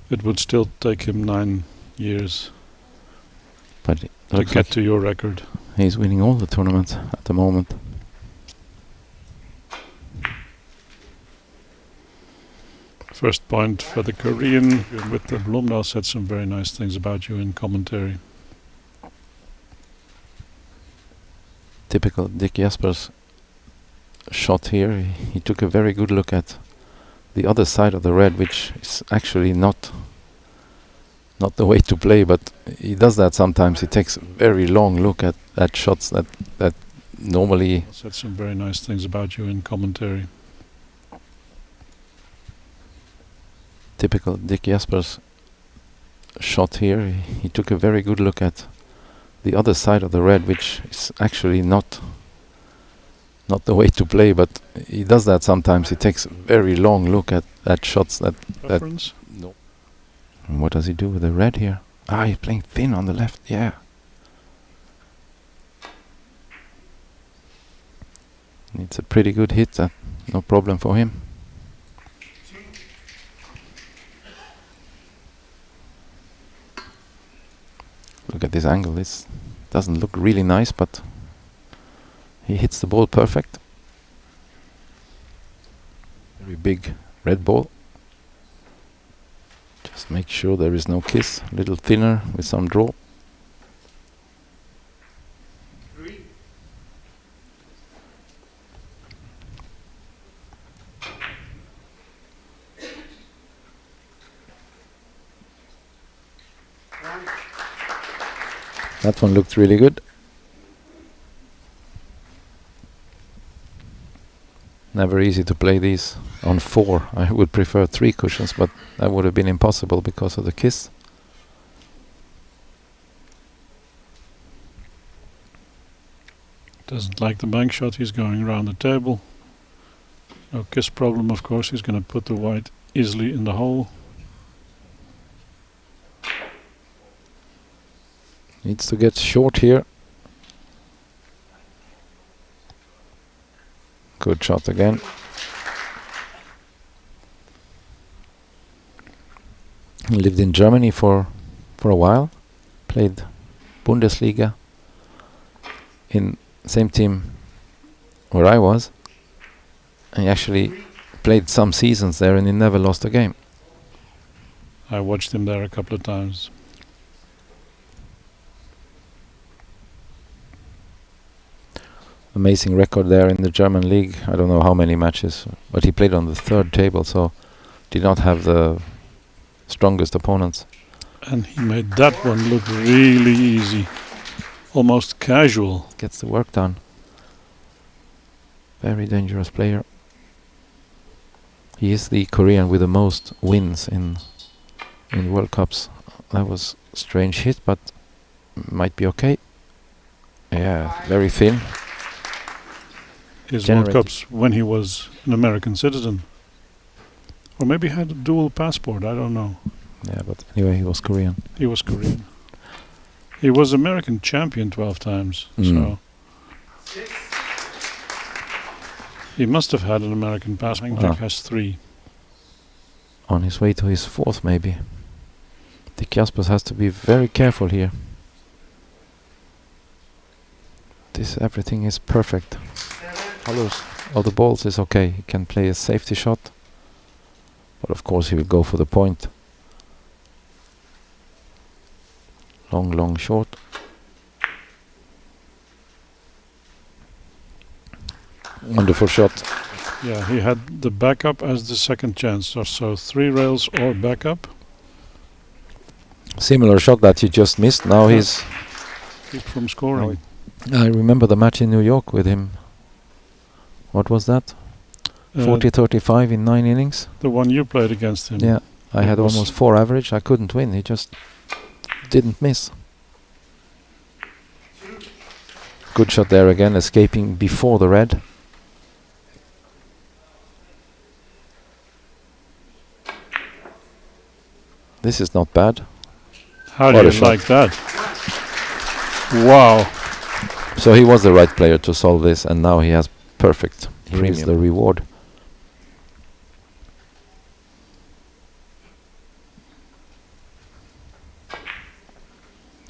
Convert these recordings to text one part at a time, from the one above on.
It would still take him 9 years But to get to your record. He's winning all the tournaments at the moment. First point for the Korean. With the Blomdahl said some very nice things about you in commentary. Typical Dick Jaspers shot here. He took a very good look at the other side of the red, which is actually not the way to play, but he does that sometimes. He takes a very long look at shots that normally... Said some very nice things about you in commentary. Typical Dick Jaspers shot here. He took a very good look at the other side of the red, which is actually not the way to play, but he does that sometimes. He takes a very long look at shots that No. And what does he do with the red here? He's playing thin on the left. Yeah. It's a pretty good hit. No problem for him. Look at this angle. This doesn't look really nice, but he hits the ball perfect. Very big red ball. Just make sure there is no kiss. A little thinner with some draw. That one looked really good. Never easy to play these on 4. I would prefer 3 cushions, but that would have been impossible because of the kiss. Doesn't like the bank shot. He's going around the table. No kiss problem, of course. He's going to put the white easily in the hole. Needs to get short here. Good shot again. Lived in Germany for a while. Played Bundesliga in same team where I was. He actually played some seasons there and he never lost a game. I watched him there a couple of times. Amazing record there in the German league. I don't know how many matches, but he played on the 3rd table, so did not have the strongest opponents. And he made that one look really easy. Almost casual. Gets the work done. Very dangerous player. He is the Korean with the most wins in World Cups. That was a strange hit, but might be okay. Yeah, very thin. His World Cups when he was an American citizen. Or maybe had a dual passport, I don't know. Yeah, but anyway, he was Korean. He was Korean. He was American champion 12 times, so... He must have had an American passport. Jack has 3. On his way to his 4th, maybe. Dick Jaspers has to be very careful here. Everything is perfect. All the balls is okay. He can play a safety shot, but of course he will go for the point. Long, short. Wonderful shot. Yeah, he had the backup as the second chance, so 3 rails or backup. Similar shot that he just missed. Now he's keep from scoring. I remember the match in New York with him. What was that? 40-35 in 9 innings. The one you played against him. Yeah, I had almost 4 average. I couldn't win. He just didn't miss. Good shot there again, escaping before the red. This is not bad. How do you like that? Wow. So he was the right player to solve this, and now he has perfect. Here is the reward.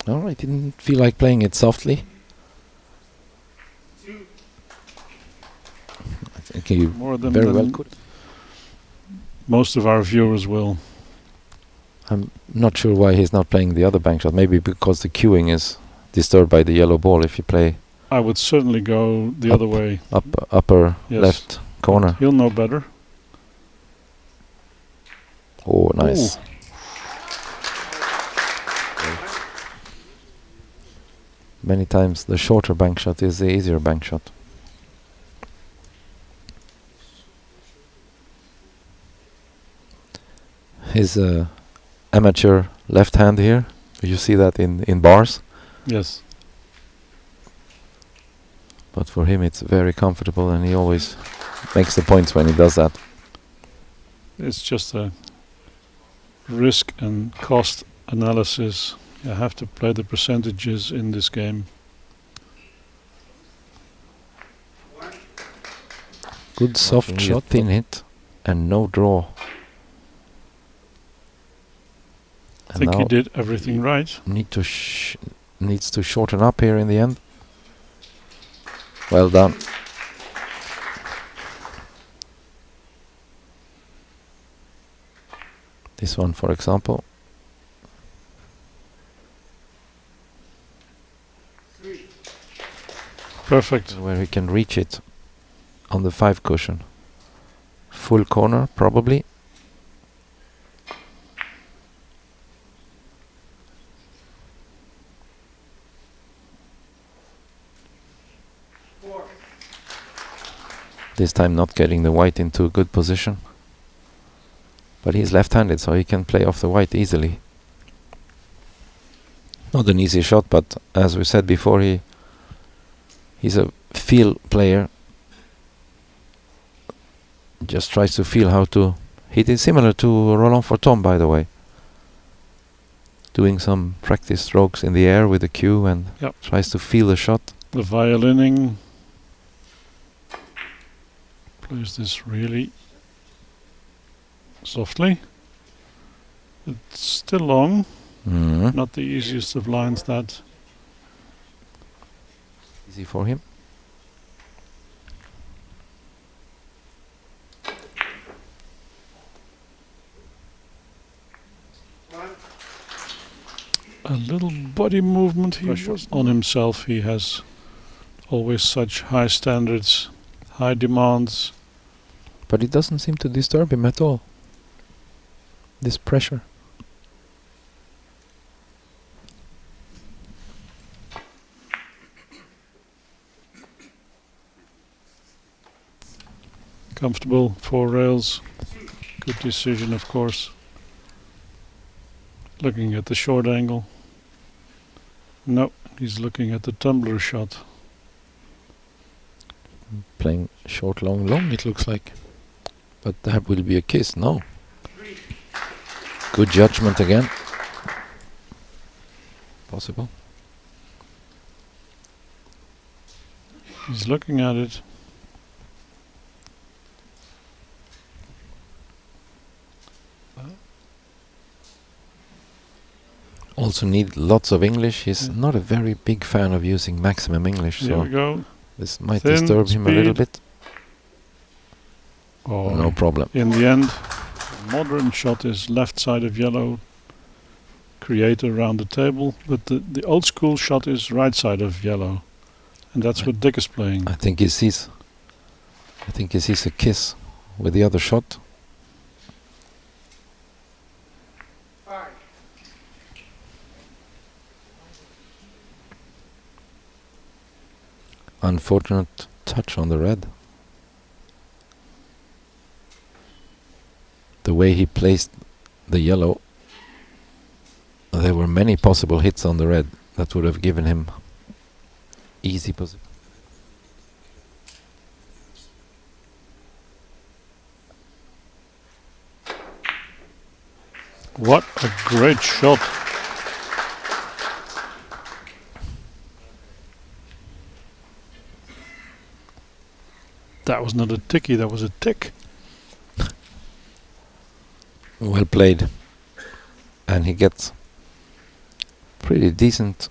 No, I didn't feel like playing it softly. I think he More than very well could. most of our viewers will. I'm not sure why he's not playing the other bank shot. Maybe because the queuing is disturbed by the yellow ball. If you play I would certainly go the other way. upper Yes. left corner. He'll know better. Oh, nice. Ooh. Many times the shorter bank shot is the easier bank shot. His amateur left hand here. You see that in bars. Yes. But for him it's very comfortable and he always makes the points when he does that. It's just a risk and cost analysis. You have to play the percentages in this game. Good soft shot, thin hit, and no draw. I think he did everything right. Needs to shorten up here in the end. Well done. This one, for example. Perfect. Where he can reach it on the 5 cushion. Full corner, probably. This time not getting the white into a good position. But he's left-handed, so he can play off the white easily. Not an easy shot, but as we said before, he's a feel player. Just tries to feel how to hit it, similar to Roland Forton, by the way. Doing some practice strokes in the air with the cue and tries to feel the shot. The violining plays this really softly. It's still long. Not the easiest of lines, that. Easy for him. A little body movement he was on himself. He has always such high standards, high demands. But it doesn't seem to disturb him at all. This pressure. Comfortable, 4 rails. Good decision, of course. Looking at the short angle. No, he's looking at the tumbler shot. Playing short, long, long, it looks like. But that will be a kiss, no. Good judgment again. Possible. He's looking at it. Also need lots of English. He's not a very big fan of using maximum English, Here so we go. this might Thin disturb him a little speed. bit. Oh, No problem. in the end, modern shot is left side of yellow, create around the table, but the old school shot is right side of yellow, and that's what Dick is playing. I think he sees a kiss with the other shot. Unfortunate touch on the red. The way he placed the yellow, there were many possible hits on the red that would have given him easy position. What a great shot. That was not a ticky, that was a tick. Well played. And he gets pretty decent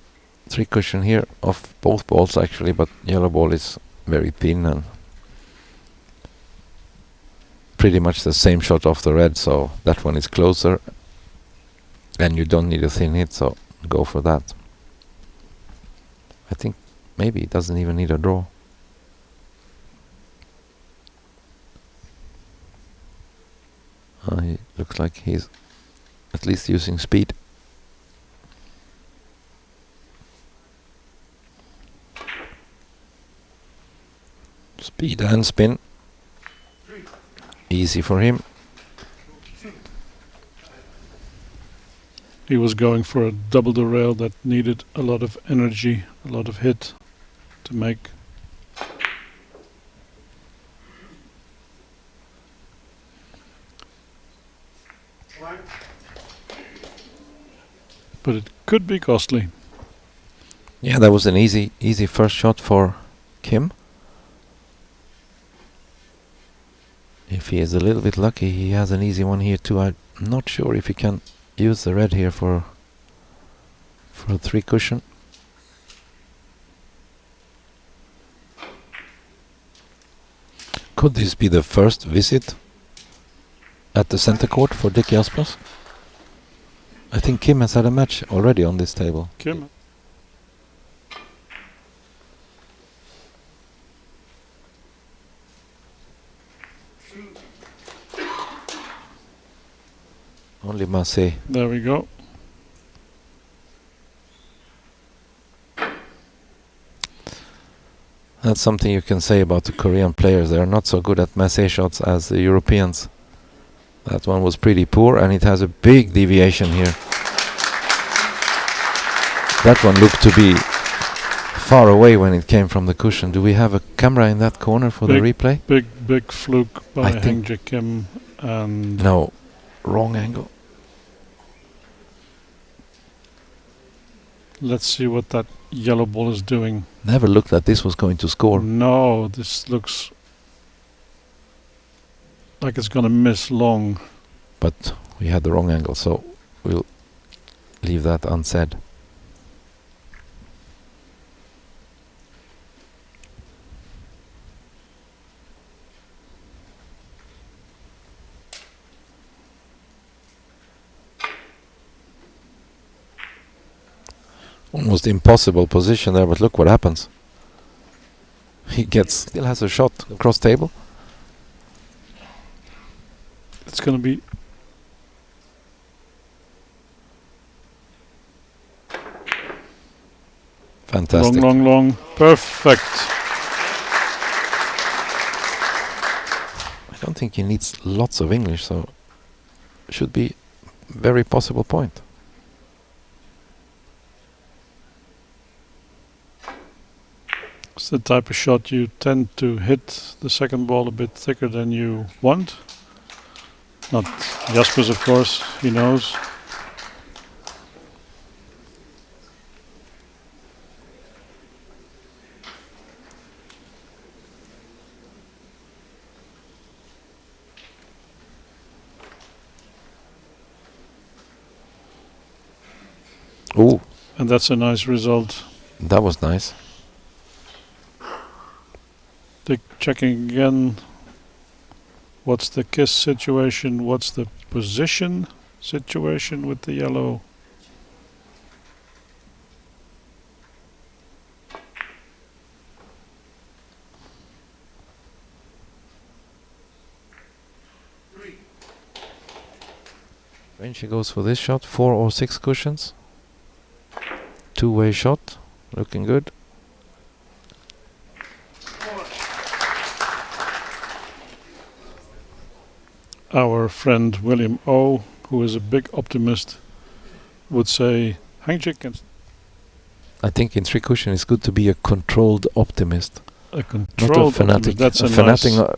3 cushion here of both balls actually, but yellow ball is very thin and pretty much the same shot off the red, so that one is closer and you don't need a thin hit, so go for that. I think maybe it doesn't even need a draw. It looks like he's at least using speed. Speed and spin. Easy for him. He was going for a double the rail that needed a lot of energy, a lot of hit to make. But it could be costly. Yeah, that was an easy first shot for Kim. If he is a little bit lucky, he has an easy one here too. I'm not sure if he can use the red here for a 3 cushion. Could this be the first visit at the center court for Dick Jaspers? I think Kim has had a match already on this table. Kim. Only Marseille. There we go. That's something you can say about the Korean players. They are not so good at massé shots as the Europeans. That one was pretty poor and it has a big deviation here. That one looked to be far away when it came from the cushion. Do we have a camera in that corner for the replay? Big fluke by Haeng Kim and... No, wrong angle. Let's see what that yellow ball is doing. Never looked that this was going to score. No, this looks like it's gonna miss long. But we had the wrong angle, so we'll leave that unsaid. Almost impossible position there, but look what happens. He still has a shot across table. It's gonna be fantastic. Long. Perfect. I don't think he needs lots of English, so should be very possible point. It's the type of shot you tend to hit the second ball a bit thicker than you want. Not Jaspers, of course, he knows. Ooh. And that's a nice result. That was nice. Dick checking again. What's the kiss situation? What's the position situation with the yellow? When she goes for this shot, 4 or 6 cushions. Two-way shot, looking good. Our friend William O, who is a big optimist, would say Haeng can... I think in 3 cushion it's good to be a controlled optimist. A controlled fanatic. That's a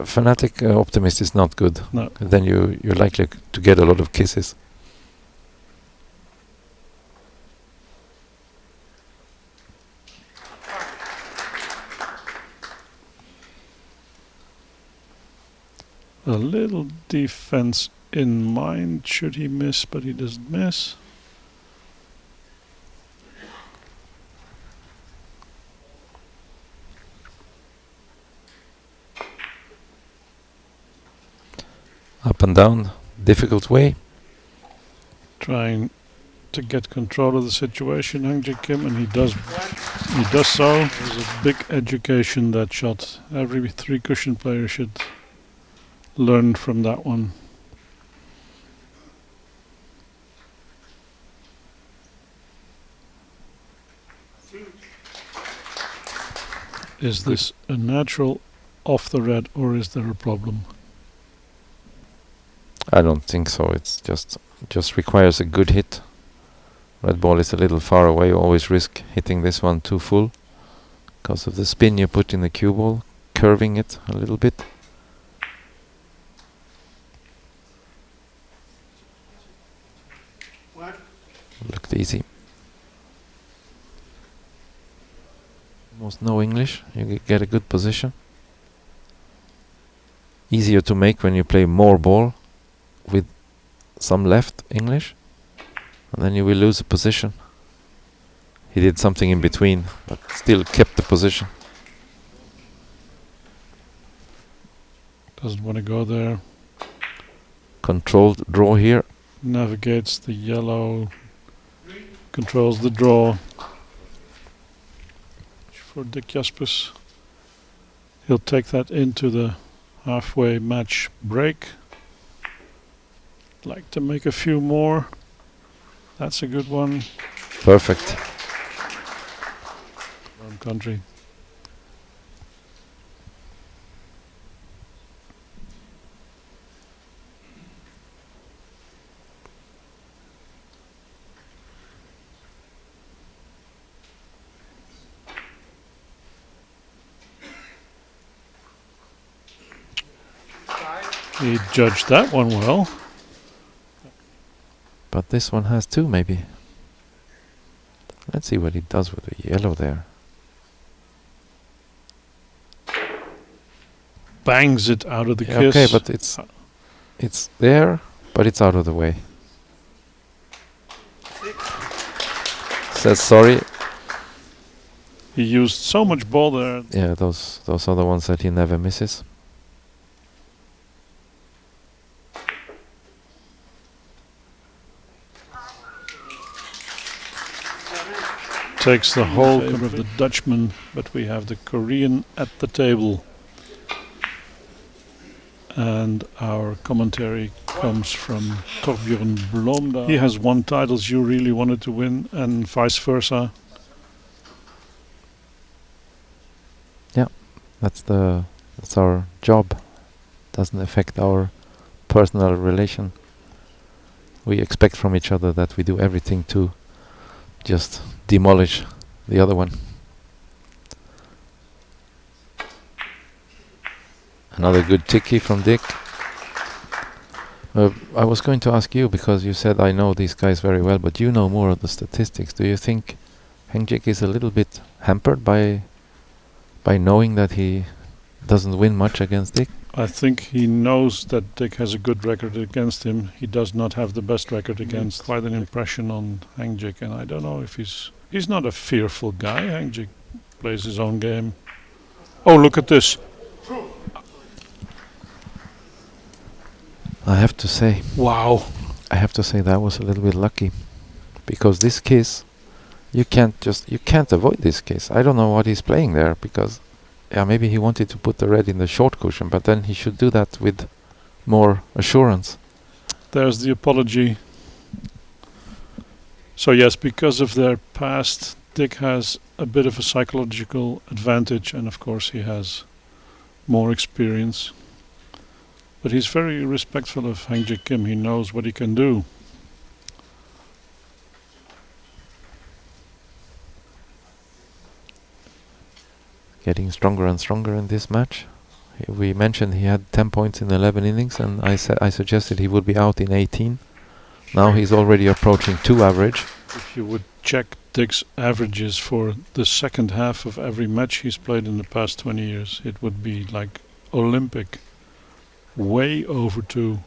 fanatic optimist is not good. No. Then you're likely to get a lot of kisses. A little defense in mind should he miss, but he doesn't miss. Up and down, difficult way. Trying to get control of the situation, Haeng Kim, and he does so. It was a big education, that shot. Every 3-cushion player should learn from that one. Is this a natural off the red, or is there a problem? I don't think so. It's just requires a good hit. Red ball is a little far away. You always risk hitting this one too full because of the spin you put in the cue ball, curving it a little bit. Looked easy. Almost no English. You get a good position. Easier to make when you play more ball with some left English, and then you will lose a position. He did something in between, but still kept the position. Doesn't want to go there. Controlled draw here. Navigates the yellow. Controls the draw. For Dick Jaspers. He'll take that into the halfway match break. Like to make a few more. That's a good one. Perfect. Own country. He judged that one well. But this one has two, maybe. Let's see what he does with the yellow there. Bangs it out of the Yeah, kiss. okay, but it's there, but it's out of the way. Says sorry. He used so much ball there. Yeah, those are the ones that he never misses. Takes the whole of the Dutchman, but we have the Korean at the table. And our commentary comes from Torbjörn Blomdahl. He has won titles you really wanted to win, and vice versa. Yeah, that's our job. Doesn't affect our personal relation. We expect from each other that we do everything to just demolish the other one. Another good ticky from Dick. I was going to ask you, because you said I know these guys very well, but you know more of the statistics. Do you think Haeng is a little bit hampered by knowing that he doesn't win much against Dick? I think he knows that Dick has a good record against him. He does not have the best record against. Quite an impression on Haeng, and I don't know if he's not a fearful guy. Haeng plays his own game. Oh, look at this. I have to say, wow. I have to say that was a little bit lucky, because this kiss, you can't avoid this kiss. I don't know what he's playing there, because yeah, maybe he wanted to put the red in the short cushion, but then he should do that with more assurance. There's the apology. So yes, because of their past, Dick has a bit of a psychological advantage, and of course he has more experience. But he's very respectful of Haeng Kim. He knows what he can do. Getting stronger and stronger in this match. We mentioned he had 10 points in 11 innings, and I suggested he would be out in 18. Now he's already approaching 2 average. If you would check Dick's averages for the second half of every match he's played in the past 20 years, it would be like Olympic. Way over 2.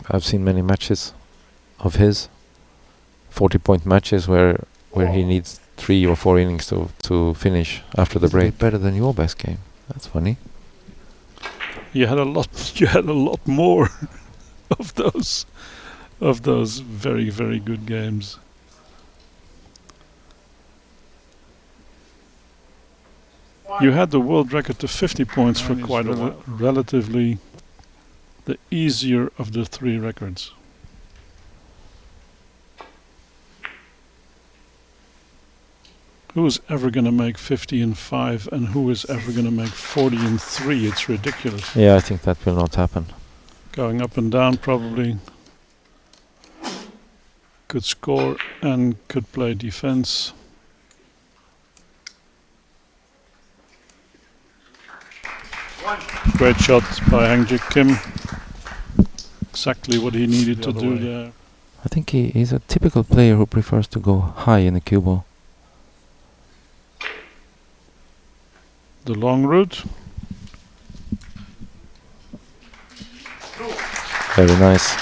I've seen many matches of his 40-point matches where he needs 3 or 4 innings to finish after the break. Better than your best game. That's funny. You had a lot. You had a lot more of those very, very good games. You had the world record to 50 points for quite a while. Relatively the easier of the 3 records. Who is ever going to make 50 in 5 and who is ever going to make 40 in 3? It's ridiculous. Yeah, I think that will not happen. Going up and down probably. Could score and could play defense. Great shot by Haeng Kim. Exactly what he needed to do there. I think he's a typical player who prefers to go high in the cue ball. The long route. Very nice.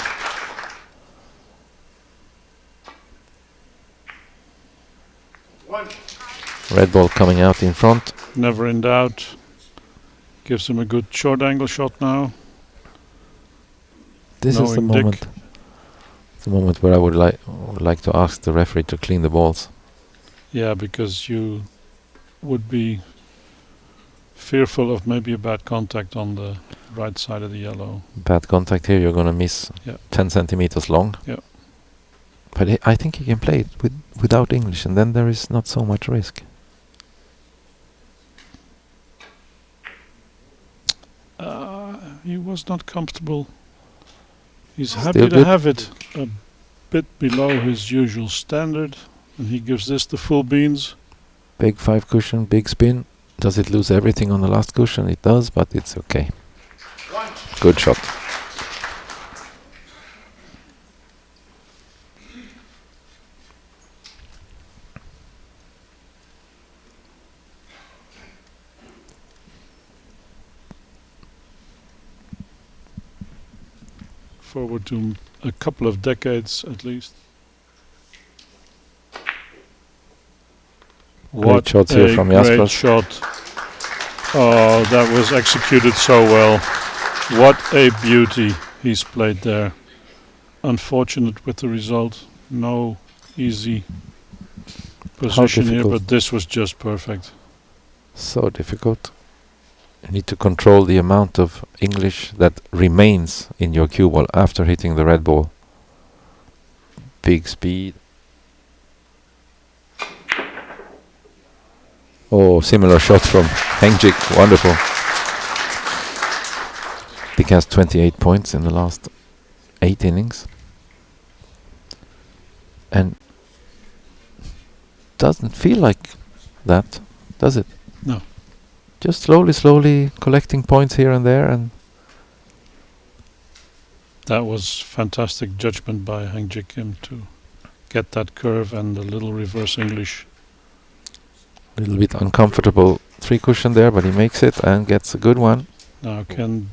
Red ball coming out in front. Never in doubt. Gives him a good short angle shot now. This is the moment. The moment where I would like to ask the referee to clean the balls. Yeah, because you would be fearful of maybe a bad contact on the right side of the yellow. Bad contact here, you're gonna miss 10 centimeters long. Yeah. But I think he can play it without English, and then there is not so much risk. He was not comfortable. He's Still happy to good. have it a bit below his usual standard, and he gives this the full beans. Big 5 cushion, big spin. Does it lose everything on the last cushion? It does, but it's okay. Good shot. Forward to a couple of decades at least. Great shots here from Great Jaspers. shot. Oh, that was executed so well. What a beauty he's played there. Unfortunate with the result. No easy position here, but this was just perfect. So difficult. You need to control the amount of English that remains in your cue ball after hitting the red ball. Big speed. Oh, similar shot from Haeng. Wonderful. He has 28 points in the last 8 innings. And doesn't feel like that, does it? No. Just slowly collecting points here and there, and that was fantastic judgment by Haeng Kim to get that curve and the little reverse English. a little bit uncomfortable 3 cushion there, but he makes it and gets a good one. Now can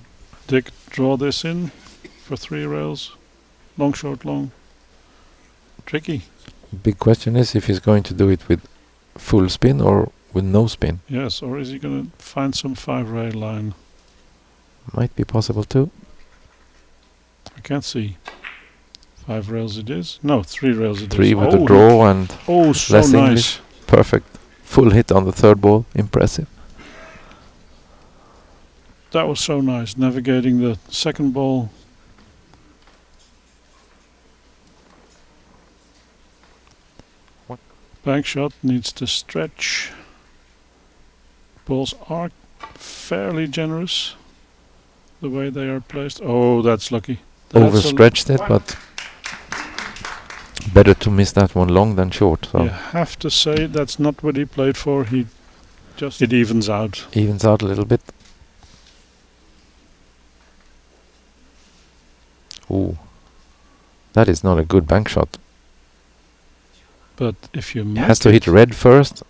Dick draw this in for 3 rails? Long, short, long. Tricky. Big question is if he's going to do it with full spin or with no spin. Yes, or is he going to find some 5-rail line? Might be possible too. I can't see. 5 rails it is. No, 3 rails it is. 3 with a draw and so less nice. English. Perfect. Full hit on the 3rd ball. Impressive. That was so nice. Navigating the 2nd ball. Bank shot needs to stretch. Balls are fairly generous the way they are placed. Oh, that's lucky. Overstretched it, but better to miss that one long than short. So you have to say that's not what he played for. It evens out. Evens out a little bit. Ooh, that is not a good bank shot. But if you make has to hit red first.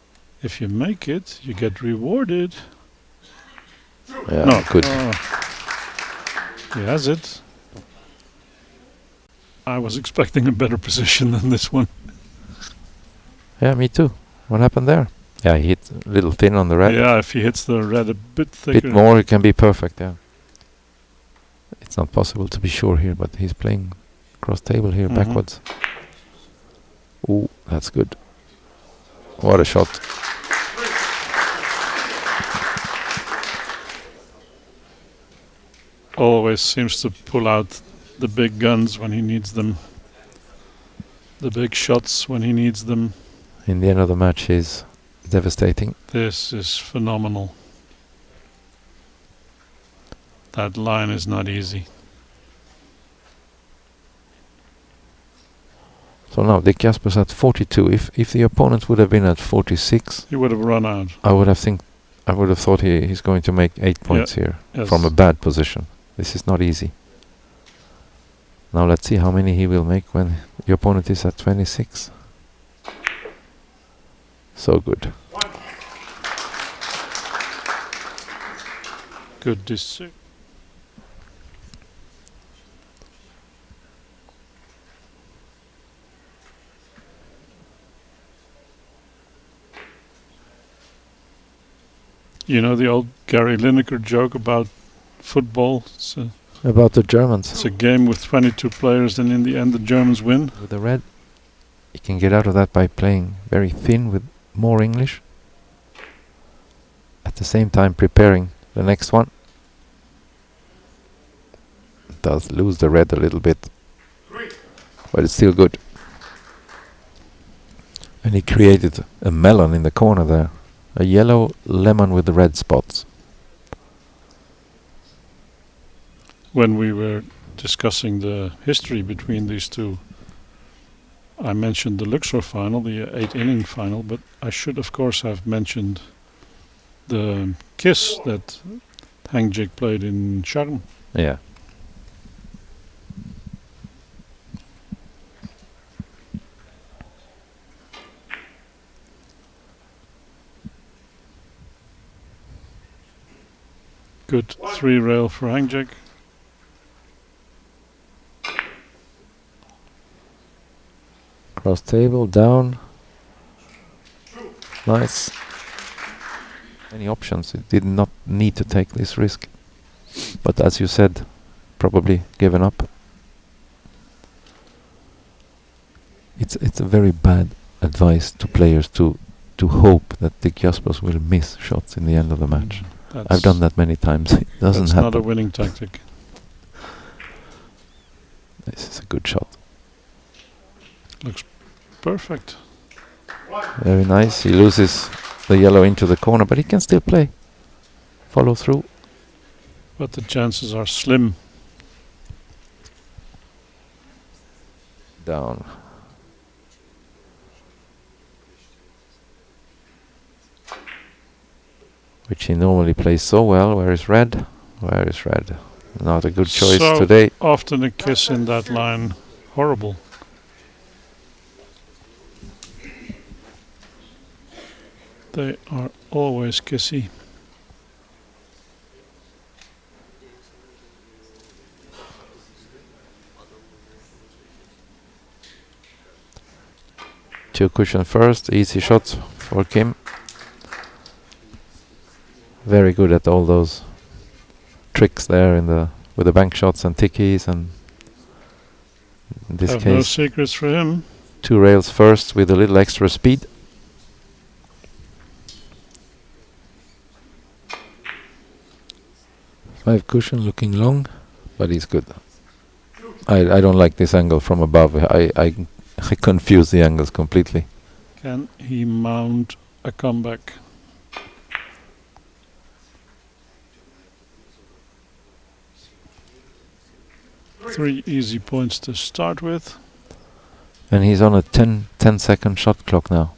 If you make it, you get rewarded. Yeah, no, good. He has it. I was expecting a better position than this one. Yeah, me too. What happened there? Yeah, he hit a little thin on the red. Yeah, if he hits the red a bit thicker. Bit more, it can be perfect, yeah. It's not possible to be sure here, but he's playing cross table here, backwards. Ooh, that's good. What a shot. Always seems to pull out the big guns when he needs them. The big shots when he needs them. In the end of the match is devastating. This is phenomenal. That line is not easy. So now Dick Jaspers at 42. If the opponent would have been at 46, he would have run out. I would have thought he's going to make 8 points here from a bad position. This is not easy. Now let's see how many he will make when the opponent is at 26. So good. Good decision. You know the old Gary Lineker joke about football? About the Germans. It's a game with 22 players and in the end the Germans win. With the red, you can get out of that by playing very thin with more English. At the same time preparing the next one. It does lose the red a little bit. But it's still good. And he created a melon in the corner there. A yellow lemon with the red spots. When we were discussing the history between these two, I mentioned the Luxor final, the 8-inning final, but I should of course have mentioned the kiss that Haeng played in Sharm. Yeah. Good 3-rail for Haeng. Cross table, down. Nice. Any options? It did not need to take this risk. But as you said, probably given up. It's a very bad advice to players to hope that Dick Jaspers will miss shots in the end of the match. I've done that many times. It doesn't happen. That's not a winning tactic. This is a good shot. Looks perfect. Very nice. He loses the yellow into the corner, but he can still play. Follow through. But the chances are slim. Down. Which he normally plays so well. Where is red? Where is red? Not a good choice so today. Often a kiss in that line. Horrible. They are always kissy. Two cushion first, easy shots for Kim. Very good at all those tricks there with the bank shots and tickies, and in this Have case no secrets for him. 2 rails first with a little extra speed. Five cushion looking long, but he's good. I don't like this angle from above. I confuse the angles completely. Can he mount a comeback? Three easy points to start with. And he's on a 10-second shot clock now.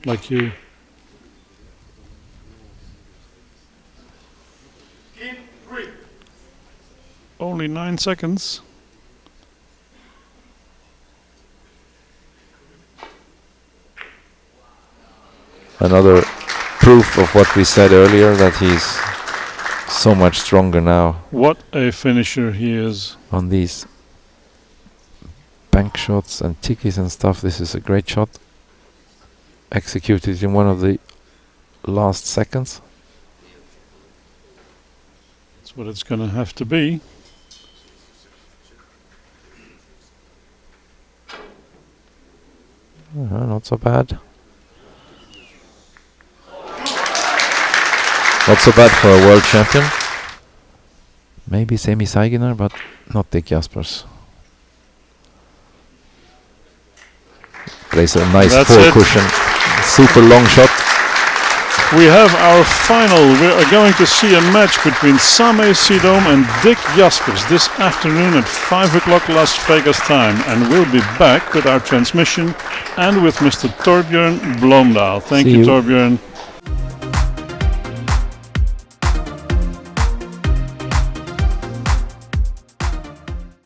Like you. Only 9 seconds. Another proof of what we said earlier, that he's so much stronger now. What a finisher he is. On these bank shots and tickies and stuff, this is a great shot. executed in one of the last seconds. That's what it's going to have to be. Not so bad. Not so bad for a world champion. Maybe Semi Saigener, but not Dick Jaspers. Plays a nice four cushion, super long shot. We have our final. We are going to see a match between Same Sidom and Dick Jaspers this afternoon at 5 o'clock Las Vegas time. And we'll be back with our transmission and with Mr. Torbjörn Blomdahl. Thank you, Torbjörn.